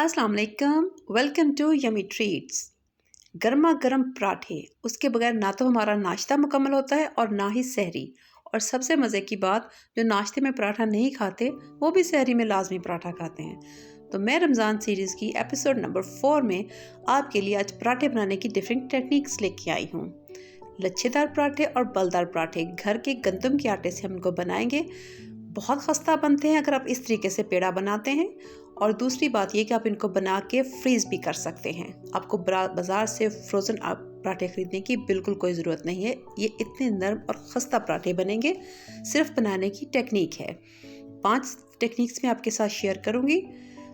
अस्सलाम वालेकुम, welcome to yummy treats. गर्मा गर्म पराठे, उसके बगैर ना तो हमारा नाश्ता मुकम्मल होता है और ना ही सहरी। और सबसे मज़े की बात, जो नाश्ते में पराठा नहीं खाते वो भी सहरी में लाजमी पराठा खाते हैं। तो मैं रमज़ान सीरीज़ की एपिसोड नंबर 4 में आपके लिए आज पराठे बनाने की डिफरेंट टेक्निक्स लेके आई हूँ। लच्छेदार पराठे और बलदार पराठे घर के गंदम के आटे से हम इनको बनाएंगे। बहुत खस्ता बनते हैं अगर आप इस तरीके से पेड़ा बनाते हैं। और दूसरी बात ये कि आप इनको बना के फ्रीज़ भी कर सकते हैं। आपको बाज़ार से फ्रोज़न पराठे ख़रीदने की बिल्कुल कोई ज़रूरत नहीं है। ये इतने नरम और खस्ता पराठे बनेंगे, सिर्फ बनाने की टेक्निक है। 5 टेक्निक्स मैं आपके साथ शेयर करूँगी।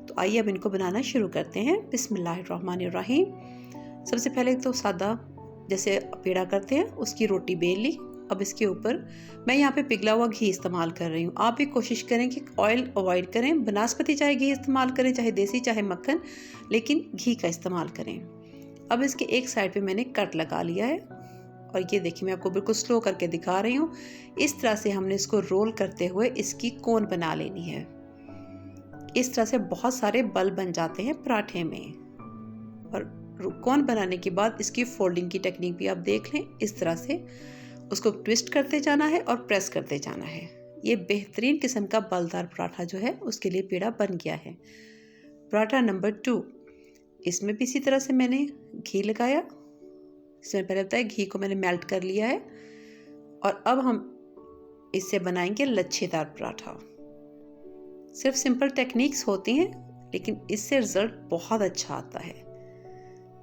तो आइए अब इनको बनाना शुरू करते हैं। बिस्मिल्लाहिर्रहमानिर्रहीम। सबसे पहले तो सादा जैसे पेड़ा करते हैं उसकी रोटी बेल ली। अब इसके ऊपर मैं यहाँ पे पिघला हुआ घी इस्तेमाल कर रही हूँ। आप भी कोशिश करें कि ऑयल अवॉइड करें। बनास्पति चाहे घी इस्तेमाल करें, चाहे देसी चाहे मक्खन, लेकिन घी का इस्तेमाल करें। अब इसके एक साइड पे मैंने कट लगा लिया है और ये देखिए मैं आपको बिल्कुल स्लो करके दिखा रही हूँ। इस तरह से हमने इसको रोल करते हुए इसकी कोन बना लेनी है। इस तरह से बहुत सारे बल बन जाते हैं पराठे में। और कोन बनाने के बाद इसकी फोल्डिंग की टेक्निक भी आप देख लें। इस तरह से उसको ट्विस्ट करते जाना है और प्रेस करते जाना है। ये बेहतरीन किस्म का बलदार पराठा जो है उसके लिए पेड़ा बन गया है। पराठा नंबर 2, इसमें भी इसी तरह से मैंने घी लगाया। इसमें पहले बताया घी को मैंने मेल्ट कर लिया है। और अब हम इससे बनाएंगे लच्छेदार पराठा। सिर्फ सिंपल टेक्निक्स होती हैं, लेकिन इससे रिजल्ट बहुत अच्छा आता है।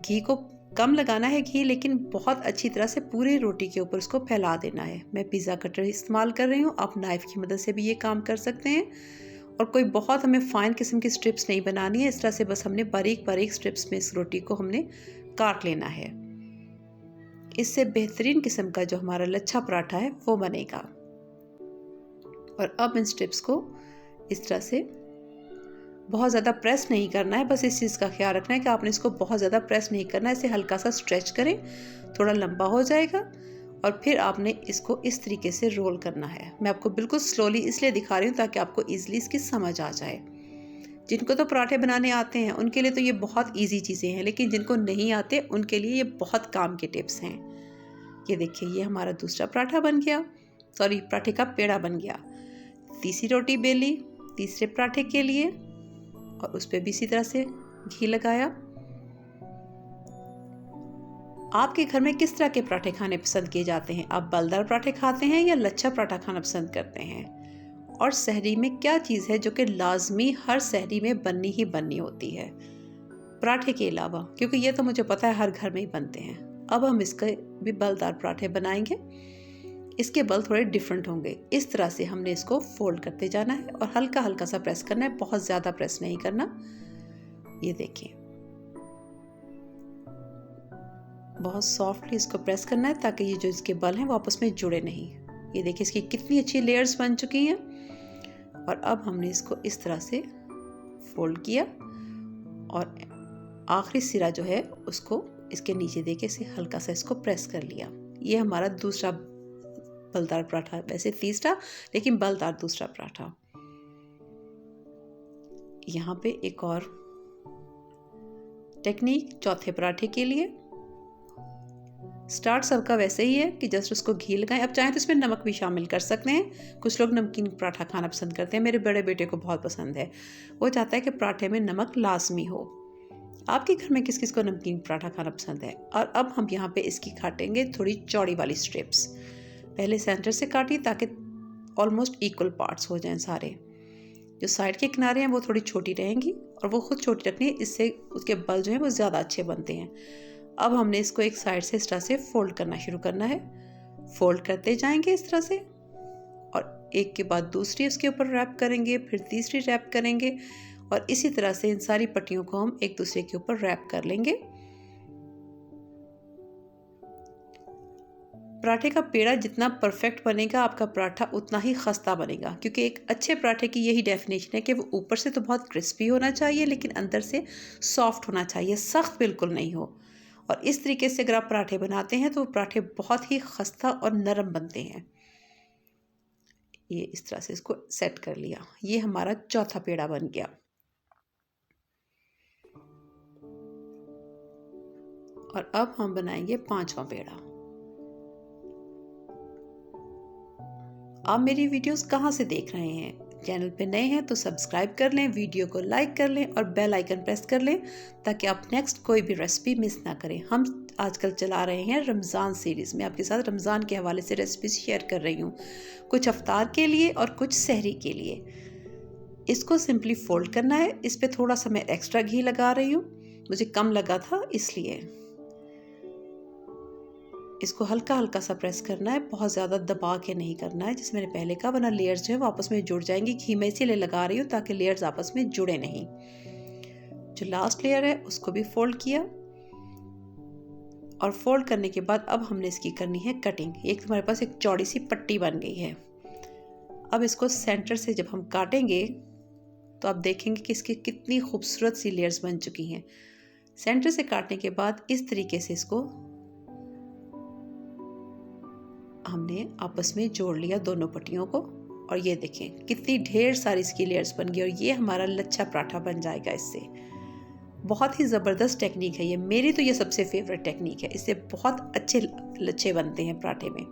घी को कम लगाना है घी, लेकिन बहुत अच्छी तरह से पूरी रोटी के ऊपर उसको फैला देना है। मैं पिज़्ज़ा कटर इस्तेमाल कर रही हूँ, आप नाइफ़ की मदद से भी ये काम कर सकते हैं। और कोई बहुत हमें फ़ाइन किस्म की स्ट्रिप्स नहीं बनानी है। इस तरह से बस हमने बारीक बारीक स्ट्रिप्स में इस रोटी को हमने काट लेना है। इससे बेहतरीन किस्म का जो हमारा लच्छा पराठा है वो बनेगा। और अब इन स्ट्रिप्स को इस तरह से बहुत ज़्यादा प्रेस नहीं करना है। बस इस चीज़ का ख्याल रखना है कि आपने इसको बहुत ज़्यादा प्रेस नहीं करना है। इसे हल्का सा स्ट्रेच करें, थोड़ा लंबा हो जाएगा। और फिर आपने इसको इस तरीके से रोल करना है। मैं आपको बिल्कुल स्लोली इसलिए दिखा रही हूँ ताकि आपको ईजिली इसकी समझ आ जाए। जिनको तो पराठे बनाने आते हैं उनके लिए तो ये बहुत ईजी चीज़ें हैं, लेकिन जिनको नहीं आते उनके लिए ये बहुत काम के टिप्स हैं। ये देखिए, ये हमारा दूसरा पराठा बन गया, सॉरी पराठे का पेड़ा बन गया। तीसरी रोटी बेली तीसरे पराठे के लिए और उस पर भी इसी तरह से घी लगाया। आपके घर में किस तरह के पराठे खाने पसंद किए जाते हैं? आप बलदार पराठे खाते हैं या लच्छा पराठा खाना पसंद करते हैं? और सहरी में क्या चीज़ है जो कि लाजमी हर सहरी में बननी ही बननी होती है पराठे के अलावा? क्योंकि ये तो मुझे पता है हर घर में ही बनते हैं। अब हम इसके भी बलदार पराठे बनाएंगे। इसके बल थोड़े डिफरेंट होंगे। इस तरह से हमने इसको फोल्ड करते जाना है और हल्का हल्का सा प्रेस करना है, बहुत ज़्यादा प्रेस नहीं करना। ये देखिए, बहुत सॉफ्टली इसको प्रेस करना है ताकि ये जो इसके बल हैं वो आपस में जुड़े नहीं। ये देखिए इसकी कितनी अच्छी लेयर्स बन चुकी हैं। और अब हमने इसको इस तरह से फोल्ड किया और आखिरी सिरा जो है उसको इसके नीचे देके इसे हल्का सा इसको प्रेस कर लिया। ये हमारा दूसरा बलदार पराठा, वैसे तीसरा लेकिन बलदार दूसरा पराठा। यहाँ पे एक और टेक्निक चौथे पराठे के लिए। स्टार्ट सबका वैसे ही है कि जस्ट उसको घी लगाएं। अब चाहें तो इसमें नमक भी शामिल कर सकते हैं। कुछ लोग नमकीन पराठा खाना पसंद करते हैं। मेरे बड़े बेटे को बहुत पसंद है, वो चाहता है कि पराठे में नमक लाजमी हो। आपके घर में किस किस को नमकीन पराठा खाना पसंद है? और अब हम यहाँ पे इसकी काटेंगे थोड़ी चौड़ी वाली स्ट्रिप्स। पहले सेंटर से काटी ताकि ऑलमोस्ट इक्वल पार्ट्स हो जाएं सारे। जो साइड के किनारे हैं वो थोड़ी छोटी रहेंगी और वो खुद छोटी रखनी है, इससे उसके बल जो हैं वो ज़्यादा अच्छे बनते हैं। अब हमने इसको एक साइड से इस तरह से फोल्ड करना शुरू करना है। फोल्ड करते जाएंगे इस तरह से और एक के बाद दूसरी उसके ऊपर रैप करेंगे, फिर तीसरी रैप करेंगे और इसी तरह से इन सारी पट्टियों को हम एक दूसरे के ऊपर रैप कर लेंगे। पराठे का पेड़ा जितना परफेक्ट बनेगा आपका पराठा उतना ही खस्ता बनेगा, क्योंकि एक अच्छे पराठे की यही डेफिनेशन है कि वो ऊपर से तो बहुत क्रिस्पी होना चाहिए लेकिन अंदर से सॉफ्ट होना चाहिए, सख्त बिल्कुल नहीं हो। और इस तरीके से अगर आप पराठे बनाते हैं तो पराठे बहुत ही खस्ता और नरम बनते हैं। ये इस तरह से इसको सेट कर लिया। ये हमारा चौथा पेड़ा बन गया। और अब हम बनाएंगे 5वां पेड़ा। आप मेरी वीडियोस कहाँ से देख रहे हैं? चैनल पे नए हैं तो सब्सक्राइब कर लें, वीडियो को लाइक कर लें और बेल आइकन प्रेस कर लें ताकि आप नेक्स्ट कोई भी रेसिपी मिस ना करें। हम आजकल चला रहे हैं रमज़ान सीरीज़ में, आपके साथ रमज़ान के हवाले से रेसिपीज शेयर कर रही हूँ, कुछ इफ्तार के लिए और कुछ सहरी के लिए। इसको सिंपली फोल्ड करना है। इस पर थोड़ा सा मैं एक्स्ट्रा घी लगा रही हूँ, मुझे कम लगा था इसलिए। इसको हल्का हल्का सा प्रेस करना है, बहुत ज़्यादा दबा के नहीं करना है, जैसे मैंने पहले कहा, वरना लेयर्स जो है वो आपस में जुड़ जाएंगी। घी मैं इसीलिए लगा रही हूँ ताकि लेयर्स आपस में जुड़े नहीं। जो लास्ट लेयर है उसको भी फोल्ड किया और फोल्ड करने के बाद अब हमने इसकी करनी है कटिंग। एक हमारे पास एक चौड़ी सी पट्टी बन गई है। अब इसको सेंटर से जब हम काटेंगे तो आप देखेंगे कि इसकी कितनी खूबसूरत सी लेयर्स बन चुकी हैं। सेंटर से काटने के बाद इस तरीके से इसको हमने आपस में जोड़ लिया दोनों पट्टियों को, और ये देखें कितनी ढेर सारी इसकी लेयर्स बन गई और ये हमारा लच्छा पराठा बन जाएगा इससे। बहुत ही ज़बरदस्त टेक्निक है ये, मेरी तो ये सबसे फेवरेट टेक्निक है। इससे बहुत अच्छे लच्छे बनते हैं पराठे में।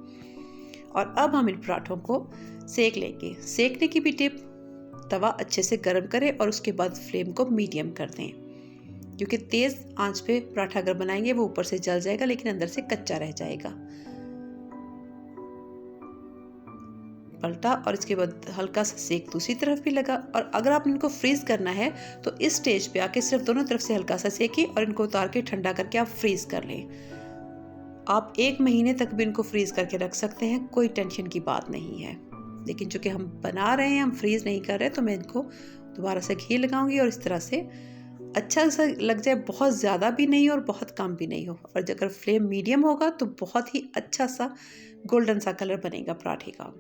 और अब हम इन पराठों को सेक लेंगे। सेकने की भी टिप, तवा अच्छे से गर्म करें और उसके बाद फ्लेम को मीडियम कर दें, क्योंकि तेज़ आंच पे पराठा अगर बनाएंगे वो ऊपर से जल जाएगा लेकिन अंदर से कच्चा रह जाएगा। पलटा और इसके बाद हल्का सा सेक दूसरी तरफ भी लगा। और अगर आप इनको फ्रीज़ करना है तो इस स्टेज पे आके सिर्फ दोनों तरफ से हल्का सा सेकें और इनको उतार के ठंडा करके आप फ्रीज़ कर लें। आप 1 महीने तक भी इनको फ्रीज़ करके रख सकते हैं, कोई टेंशन की बात नहीं है। लेकिन चूँकि हम बना रहे हैं, हम फ्रीज़ नहीं कर रहे, तो मैं इनको दोबारा से घी लगाऊंगी और इस तरह से अच्छा सा लग जाए, बहुत ज़्यादा भी नहीं और बहुत कम भी नहीं हो। और अगर फ्लेम मीडियम होगा तो बहुत ही अच्छा सा गोल्डन सा कलर बनेगा पराठे का।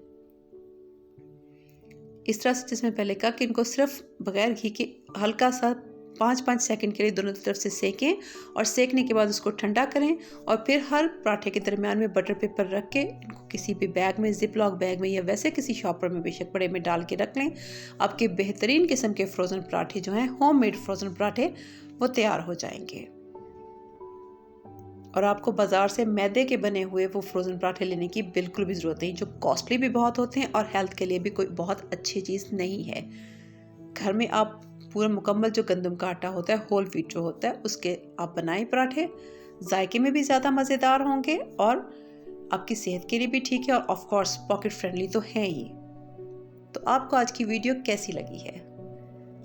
इस तरह से, जिसमें पहले कहा कि इनको सिर्फ बगैर घी के हल्का सा 5-5 सेकंड के लिए दोनों तरफ से सेकें और सेकने के बाद उसको ठंडा करें। और फिर हर पराठे के दरमियान में बटर पेपर रख के इनको किसी भी बैग में, जिप लॉक बैग में या वैसे किसी शॉपर में बेशक बड़े में डाल के रख लें। आपके बेहतरीन किस्म के फ्रोज़न पराठे जो हैं, होममेड फ्रोज़न पराठे, वो तैयार हो जाएंगे। और आपको बाज़ार से मैदे के बने हुए वो फ्रोज़न पराठे लेने की बिल्कुल भी ज़रूरत नहीं, जो कॉस्टली भी बहुत होते हैं और हेल्थ के लिए भी कोई बहुत अच्छी चीज़ नहीं है। घर में आप पूरा मुकम्मल जो गंदम का आटा होता है, होल व्हीट जो होता है, उसके आप बनाएं पराठे। जायके में भी ज़्यादा मज़ेदार होंगे और आपकी सेहत के लिए भी ठीक है और ऑफ कोर्स पॉकेट फ्रेंडली तो है ही। तो आपको आज की वीडियो कैसी लगी है?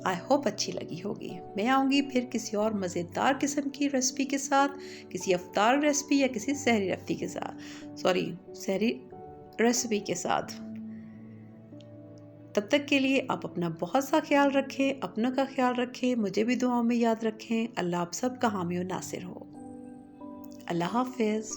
आई होप अच्छी लगी होगी। मैं आऊँगी फिर किसी और मज़ेदार किस्म की रेसिपी के साथ, किसी इफ्तार रेसिपी या किसी सहरी रेसिपी के साथ। तब तक के लिए आप अपना बहुत सा ख्याल रखें, अपनों का ख्याल रखें, मुझे भी दुआओं में याद रखें। अल्लाह आप सब का हामी और नासिर हो। अल्लाह हाफिज़।